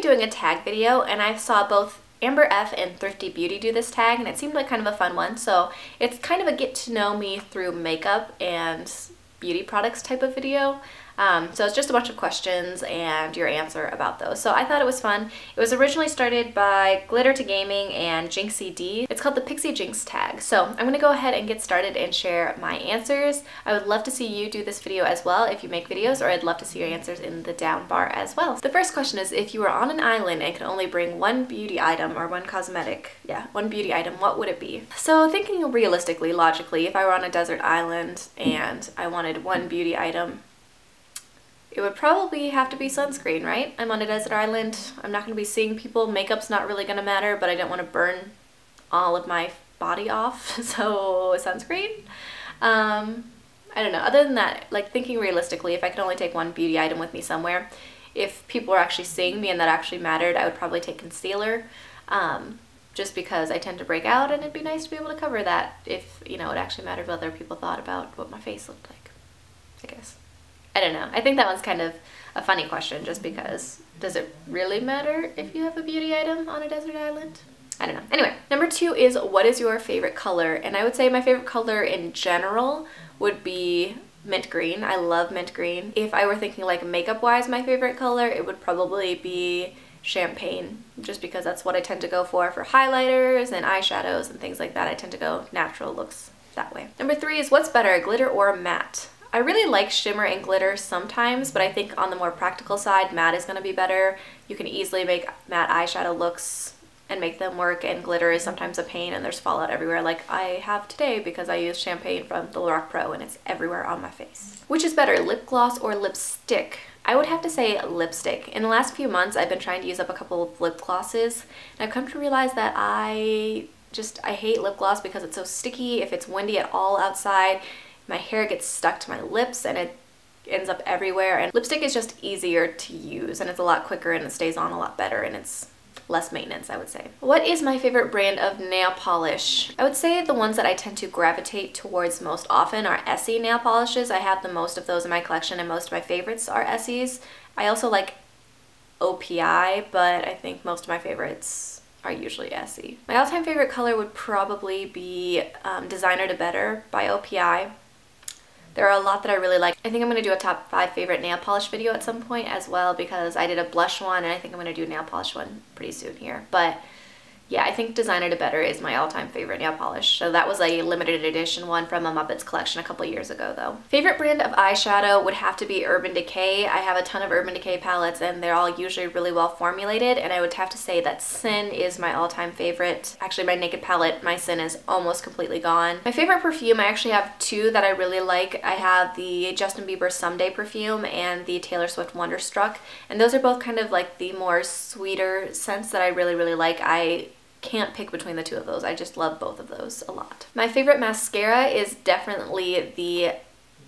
doing a tag video, and I saw both Amber F and Thrifty Beauty do this tag, and it seemed like kind of a fun one. So it's kind of a get to know me through makeup and beauty products type of video. So it's just a bunch of questions and your answer about those. So I thought it was fun. It was originally started by Glitter to Gaming and Jinxie D. It's called the Pixie Jinx Tag. So I'm going to go ahead and get started and share my answers. I would love to see you do this video as well if you make videos, or I'd love to see your answers in the down bar as well. The first question is, if you were on an island and could only bring one beauty item or one one beauty item, what would it be? So thinking realistically, logically, if I were on a desert island and I wanted one beauty item, it would probably have to be sunscreen, right? I'm on a desert island. I'm not going to be seeing people. Makeup's not really going to matter, but I don't want to burn all of my body off, so sunscreen. I don't know. Other than that, like thinking realistically, if I could only take one beauty item with me somewhere, if people were actually seeing me and that actually mattered, I would probably take concealer, just because I tend to break out, and it'd be nice to be able to cover that if, you know, it actually mattered what other people thought about what my face looked like, I guess. I don't know. I think that one's kind of a funny question, just because does it really matter if you have a beauty item on a desert island? I don't know. Anyway, number 2 is, what is your favorite color? And I would say my favorite color in general would be mint green. I love mint green. If I were thinking like makeup wise, my favorite color, it would probably be champagne, just because that's what I tend to go for highlighters and eyeshadows and things like that. I tend to go natural looks that way. Number 3 is, what's better, glitter or matte? I really like shimmer and glitter sometimes, but I think on the more practical side, matte is going to be better. You can easily make matte eyeshadow looks and make them work, and glitter is sometimes a pain and there's fallout everywhere, like I have today because I use champagne from the Lorac Pro and it's everywhere on my face. Which is better, lip gloss or lipstick? I would have to say lipstick. In the last few months, I've been trying to use up a couple of lip glosses, and I've come to realize that I hate lip gloss because it's so sticky. If it's windy at all outside, my hair gets stuck to my lips and it ends up everywhere, and lipstick is just easier to use and it's a lot quicker and it stays on a lot better and it's less maintenance, I would say. What is my favorite brand of nail polish? I would say the ones that I tend to gravitate towards most often are Essie nail polishes. I have the most of those in my collection and most of my favorites are Essie's. I also like OPI, but I think most of my favorites are usually Essie. My all-time favorite color would probably be Designer to Better by OPI. There are a lot that I really like. I think I'm going to do a top 5 favorite nail polish video at some point as well, because I did a blush one and I think I'm going to do a nail polish one pretty soon here. But yeah, I think Designer to Better is my all-time favorite nail polish. So that was a limited edition one from a Muppets collection a couple years ago though. Favorite brand of eyeshadow would have to be Urban Decay. I have a ton of Urban Decay palettes and they're all usually really well formulated, and I would have to say that Sin is my all-time favorite. Actually, my Naked palette, my Sin is almost completely gone. My favorite perfume, I actually have 2 that I really like. I have the Justin Bieber Someday perfume and the Taylor Swift Wonderstruck, and those are both kind of like the more sweeter scents that I really like. I can't pick between the 2 of those. I just love both of those a lot. My favorite mascara is definitely the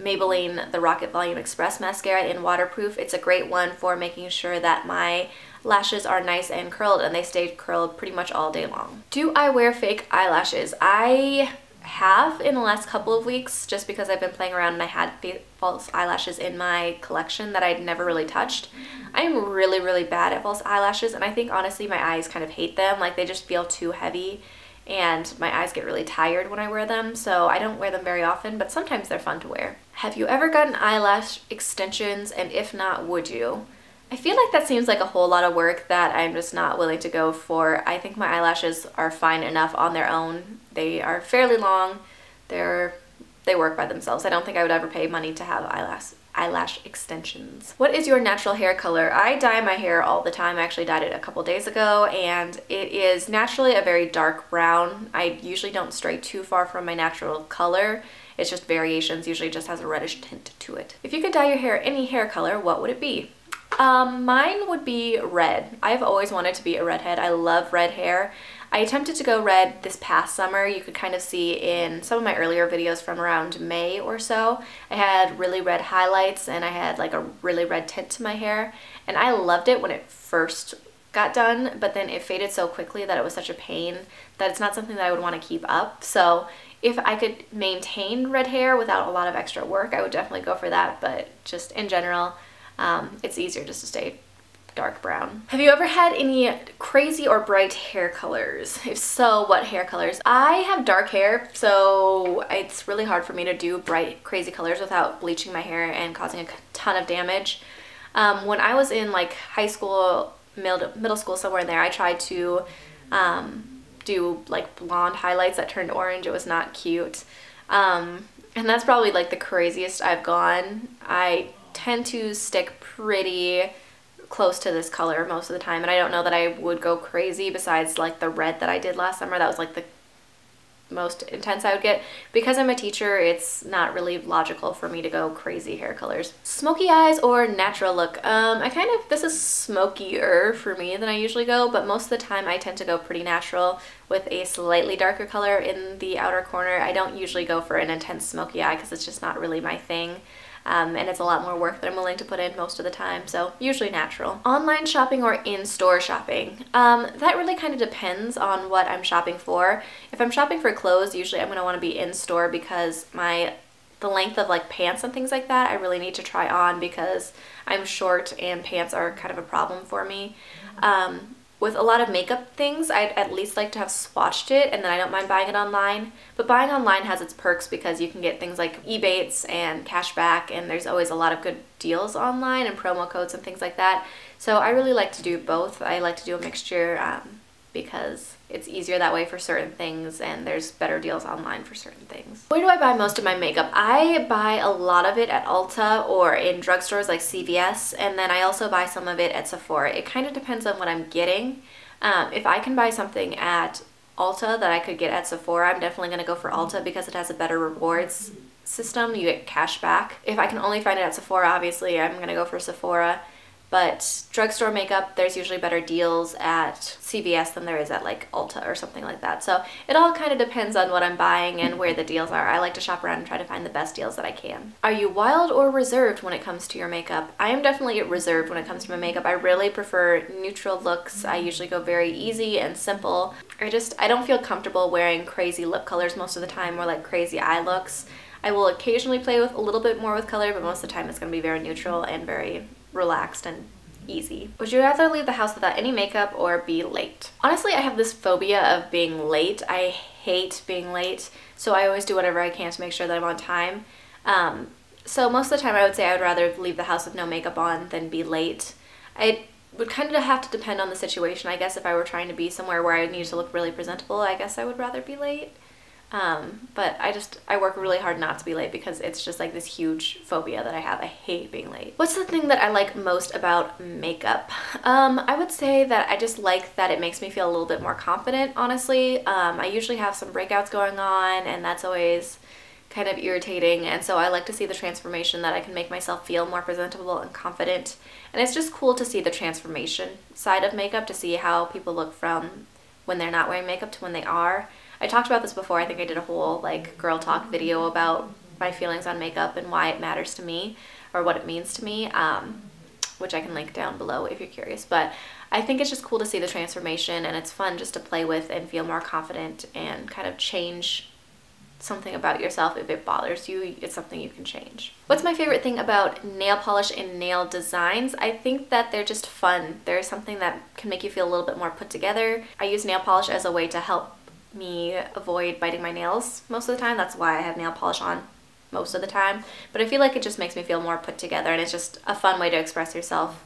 Maybelline The Rocket Volume Express mascara in waterproof. It's a great one for making sure that my lashes are nice and curled, and they stay curled pretty much all day long. Do I wear fake eyelashes? I have in the last couple of weeks, just because I've been playing around and I had false eyelashes in my collection that I'd never really touched. I'm really bad at false eyelashes, and I think honestly my eyes kind of hate them. Like, they just feel too heavy and my eyes get really tired when I wear them, so I don't wear them very often, but sometimes they're fun to wear. Have you ever gotten eyelash extensions, and if not, would you? I feel like that seems like a whole lot of work that I'm just not willing to go for. I think my eyelashes are fine enough on their own. They are fairly long. They work by themselves. I don't think I would ever pay money to have eyelash extensions. What is your natural hair color? I dye my hair all the time. I actually dyed it a couple days ago, and it is naturally a very dark brown. I usually don't stray too far from my natural color. It's just variations. Usually just has a reddish tint to it. If you could dye your hair any hair color, what would it be? Mine would be red. I've always wanted to be a redhead. I love red hair. I attempted to go red this past summer. You could kind of see in some of my earlier videos from around May or so. I had really red highlights and I had like a really red tint to my hair, and I loved it when it first got done, but then it faded so quickly that it was such a pain that it's not something that I would want to keep up. So if I could maintain red hair without a lot of extra work, I would definitely go for that, but just in general, it's easier just to stay dark brown. Have you ever had any crazy or bright hair colors? If so, what hair colors? I have dark hair, so it's really hard for me to do bright, crazy colors without bleaching my hair and causing a ton of damage. When I was in like high school, middle school, somewhere in there, I tried to do like blonde highlights that turned orange. It was not cute. And that's probably like the craziest I've gone. I tend to stick pretty close to this color most of the time, and I don't know that I would go crazy besides like the red that I did last summer. That was like the most intense I would get. Because I'm a teacher, it's not really logical for me to go crazy hair colors. Smoky eyes or natural look? This is smokier for me than I usually go, but most of the time I tend to go pretty natural with a slightly darker color in the outer corner. I don't usually go for an intense smoky eye because it's just not really my thing. And it's a lot more work that I'm willing to put in most of the time, so usually natural. Online shopping or in-store shopping? That really kind of depends on what I'm shopping for. If I'm shopping for clothes, usually I'm going to want to be in-store because the length of like pants and things like that I really need to try on because I'm short and pants are kind of a problem for me. With a lot of makeup things, I'd at least like to have swatched it, and then I don't mind buying it online. But buying online has its perks because you can get things like rebates and cashback, and there's always a lot of good deals online and promo codes and things like that. So I really like to do both. I like to do a mixture because it's easier that way for certain things, and there's better deals online for certain things. Where do I buy most of my makeup? I buy a lot of it at Ulta or in drugstores like CVS, and then I also buy some of it at Sephora. It kind of depends on what I'm getting. If I can buy something at Ulta that I could get at Sephora, I'm definitely going to go for Ulta because it has a better rewards system. You get cash back. If I can only find it at Sephora, obviously I'm going to go for Sephora. But drugstore makeup, there's usually better deals at CVS than there is at like Ulta or something like that. So it all kind of depends on what I'm buying and where the deals are. I like to shop around and try to find the best deals that I can. Are you wild or reserved when it comes to your makeup? I am definitely reserved when it comes to my makeup. I really prefer neutral looks. I usually go very easy and simple. I don't feel comfortable wearing crazy lip colors most of the time or like crazy eye looks. I will occasionally play with a little bit more with color, but most of the time it's going to be very neutral and very relaxed and easy. Would you rather leave the house without any makeup or be late? Honestly, I have this phobia of being late. I hate being late, so I always do whatever I can to make sure that I'm on time. So most of the time I would say I would rather leave the house with no makeup on than be late. It would kind of have to depend on the situation. I guess if I were trying to be somewhere where I needed to look really presentable, I guess I would rather be late. But I work really hard not to be late because it's just like this huge phobia that I have. I hate being late. What's the thing that I like most about makeup? I would say that I just like that it makes me feel a little bit more confident, honestly. I usually have some breakouts going on, and that's always kind of irritating, and so I like to see the transformation that I can make myself feel more presentable and confident. And it's just cool to see the transformation side of makeup, to see how people look from when they're not wearing makeup to when they are. I talked about this before. I think I did a whole like girl talk video about my feelings on makeup and why it matters to me or what it means to me, which I can link down below if you're curious. But I think it's just cool to see the transformation, and it's fun just to play with and feel more confident and kind of change something about yourself. If it bothers you, it's something you can change. What's my favorite thing about nail polish and nail designs? I think that they're just fun. They're something that can make you feel a little bit more put together. I use nail polish as a way to help me avoid biting my nails most of the time. That's why I have nail polish on most of the time. But I feel like it just makes me feel more put together, and it's just a fun way to express yourself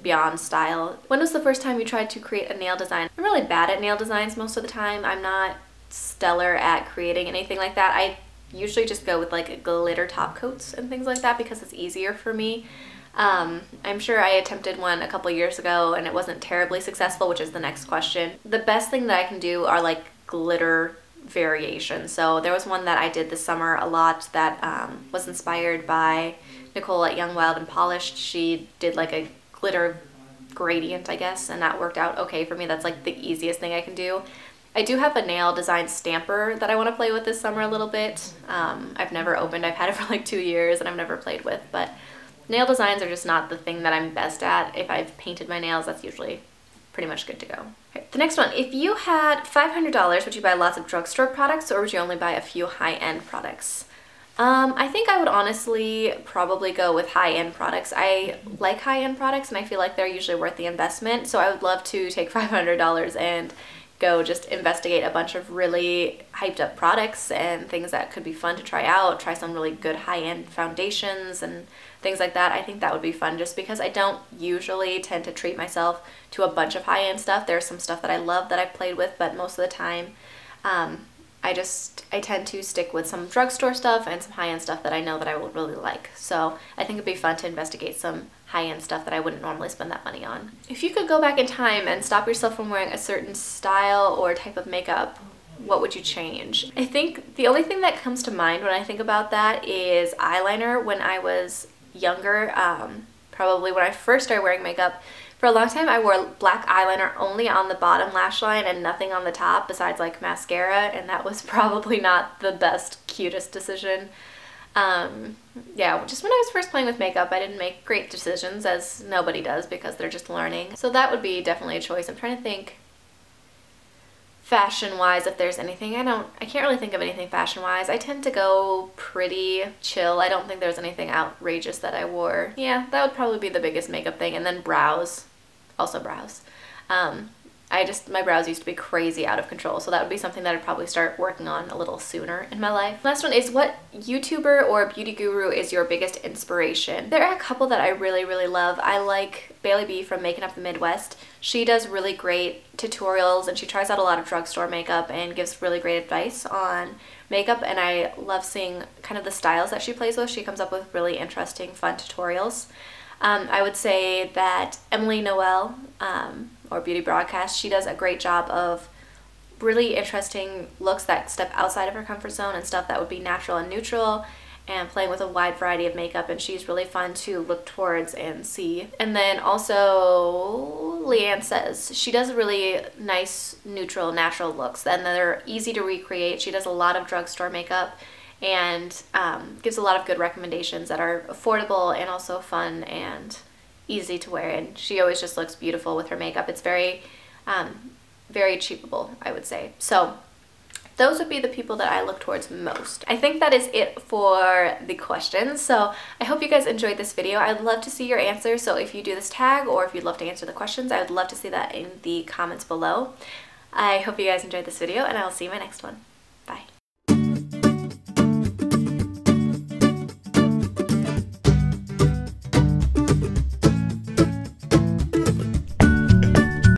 beyond style. When was the first time you tried to create a nail design? I'm really bad at nail designs most of the time. I'm not stellar at creating anything like that. I usually just go with like glitter top coats and things like that because it's easier for me. I'm sure I attempted one a couple years ago and it wasn't terribly successful, which is the next question. The best thing that I can do are like glitter variations. So there was one that I did this summer a lot that was inspired by Nicole at Young, Wild, and Polished. She did like a glitter gradient, I guess, and that worked out okay for me. That's like the easiest thing I can do. I do have a nail design stamper that I want to play with this summer a little bit. I've never opened. I've had it for like 2 years and I've never played with, but nail designs are just not the thing that I'm best at. If I've painted my nails, that's usually pretty much good to go. Okay, the next one, if you had $500, would you buy lots of drugstore products or would you only buy a few high-end products? I think I would honestly probably go with high-end products. I like high-end products and I feel like they're usually worth the investment. So I would love to take $500 and go just investigate a bunch of really hyped up products and things that could be fun to try out, try some really good high-end foundations and things like that. I think that would be fun just because I don't usually tend to treat myself to a bunch of high-end stuff. There's some stuff that I love that I've played with, but most of the time I tend to stick with some drugstore stuff and some high-end stuff that I know that I will really like. So I think it'd be fun to investigate some high-end stuff that I wouldn't normally spend that money on. If you could go back in time and stop yourself from wearing a certain style or type of makeup, what would you change? I think the only thing that comes to mind when I think about that is eyeliner. When I was younger, probably when I first started wearing makeup, for a long time I wore black eyeliner only on the bottom lash line and nothing on the top besides like mascara, and that was probably not the best, cutest decision. Yeah, just when I was first playing with makeup, I didn't make great decisions, as nobody does because they're just learning. So that would be definitely a choice. I'm trying to think fashion-wise if there's anything. I can't really think of anything fashion-wise. I tend to go pretty chill. I don't think there's anything outrageous that I wore. Yeah, that would probably be the biggest makeup thing. And then brows. Also brows. My brows used to be crazy out of control, so that would be something that I'd probably start working on a little sooner in my life. Last one is, what YouTuber or beauty guru is your biggest inspiration? There are a couple that I really, really love. I like Bailey B from Making Up the Midwest. She does really great tutorials and she tries out a lot of drugstore makeup and gives really great advice on makeup, and I love seeing kind of the styles that she plays with. She comes up with really interesting, fun tutorials. I would say that Emily Noel, or Beauty Broadcast, she does a great job of really interesting looks that step outside of her comfort zone and stuff that would be natural and neutral, and playing with a wide variety of makeup, and she's really fun to look towards and see. And then also Leanne Says. She does really nice, neutral, natural looks, and they're easy to recreate. She does a lot of drugstore makeup and gives a lot of good recommendations that are affordable and also fun and easy to wear, and she always just looks beautiful with her makeup. It's very, very achievable, I would say. So those would be the people that I look towards most. I think that is it for the questions. So I hope you guys enjoyed this video. I'd love to see your answers. So if you do this tag or if you'd love to answer the questions, I would love to see that in the comments below. I hope you guys enjoyed this video, and I will see you in my next one.